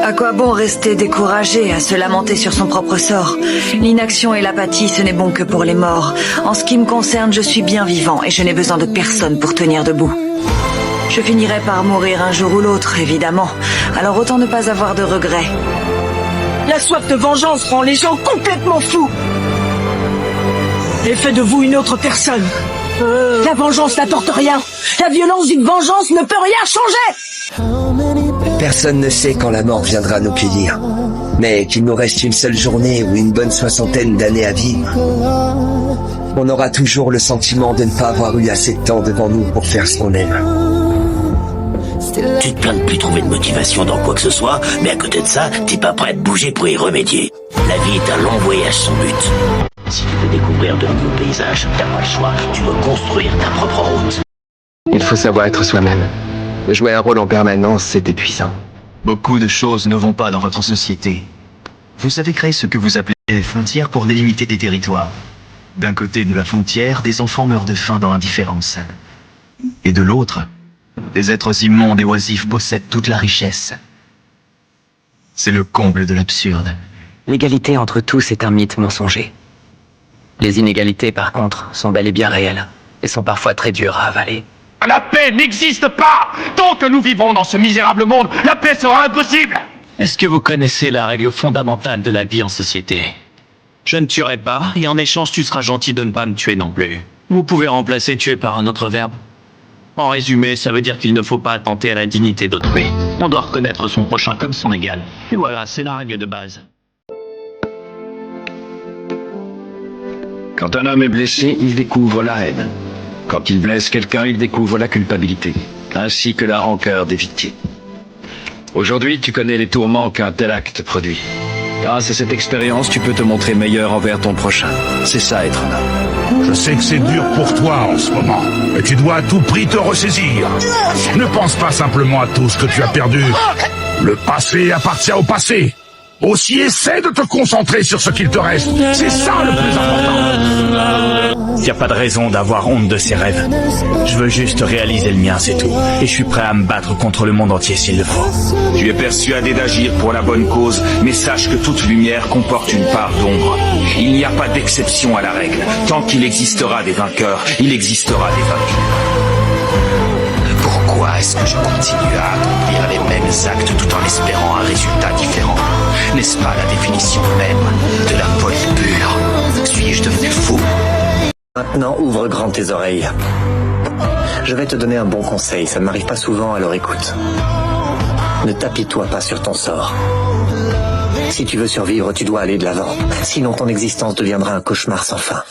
À quoi bon rester découragé, à se lamenter sur son propre sort? L'inaction et l'apathie, ce n'est bon que pour les morts. En ce qui me concerne, je suis bien vivant et je n'ai besoin de personne pour tenir debout. Je finirai par mourir un jour ou l'autre, évidemment. Alors autant ne pas avoir de regrets. La soif de vengeance rend les gens complètement fous et fait de vous une autre personne. La vengeance n'apporte rien. La violence d'une vengeance ne peut rien changer. Personne ne sait quand la mort viendra nous cueillir. Mais qu'il nous reste une seule journée ou une bonne 60aine d'années à vivre, on aura toujours le sentiment de ne pas avoir eu assez de temps devant nous pour faire ce qu'on aime. Tu te plains de plus trouver de motivation dans quoi que ce soit, mais à côté de ça, t'es pas prêt de bouger pour y remédier. La vie est un long voyage sans but. Si tu veux découvrir de nouveaux paysages, t'as pas le choix, tu veux construire ta propre route. Il faut savoir être soi-même. Jouer un rôle en permanence, c'est épuisant. Beaucoup de choses ne vont pas dans votre société. Vous avez créé ce que vous appelez les frontières pour délimiter des territoires. D'un côté de la frontière, des enfants meurent de faim dans l'indifférence. Et de l'autre, des êtres immondes et oisifs possèdent toute la richesse. C'est le comble de l'absurde. L'égalité entre tous est un mythe mensonger. Les inégalités, par contre, sont bel et bien réelles, et sont parfois très dures à avaler. La paix n'existe pas! Tant que nous vivons dans ce misérable monde, la paix sera impossible! Est-ce que vous connaissez la règle fondamentale de la vie en société? Je ne tuerai pas, et en échange tu seras gentil de ne pas me tuer non plus. Vous pouvez remplacer tuer par un autre verbe. En résumé, ça veut dire qu'il ne faut pas attenter à la dignité d'autrui. On doit reconnaître son prochain comme son égal. Et voilà, c'est la règle de base. Quand un homme est blessé, il découvre la haine. Quand il blesse quelqu'un, il découvre la culpabilité, ainsi que la rancœur des victimes. Aujourd'hui, tu connais les tourments qu'un tel acte produit. Grâce à cette expérience, tu peux te montrer meilleur envers ton prochain. C'est ça, être un homme. Je sais que c'est dur pour toi en ce moment, mais tu dois à tout prix te ressaisir. Ne pense pas simplement à tout ce que tu as perdu. Le passé appartient au passé. Aussi, essaie de te concentrer sur ce qu'il te reste. C'est ça le plus important. Y a pas de raison d'avoir honte de ses rêves. Je veux juste réaliser le mien, c'est tout. Et je suis prêt à me battre contre le monde entier s'il le faut. Tu es persuadé d'agir pour la bonne cause, mais sache que toute lumière comporte une part d'ombre. Il n'y a pas d'exception à la règle. Tant qu'il existera des vainqueurs, il existera des vaincus. Pourquoi est-ce que je continue à accomplir les mêmes actes tout en espérant un résultat différent? N'est-ce pas la définition même de la folie pure? Suis-je devenu fou? Maintenant, ouvre grand tes oreilles. Je vais te donner un bon conseil, ça ne m'arrive pas souvent, alors écoute. Ne tapis-toi pas sur ton sort. Si tu veux survivre, tu dois aller de l'avant. Sinon ton existence deviendra un cauchemar sans fin.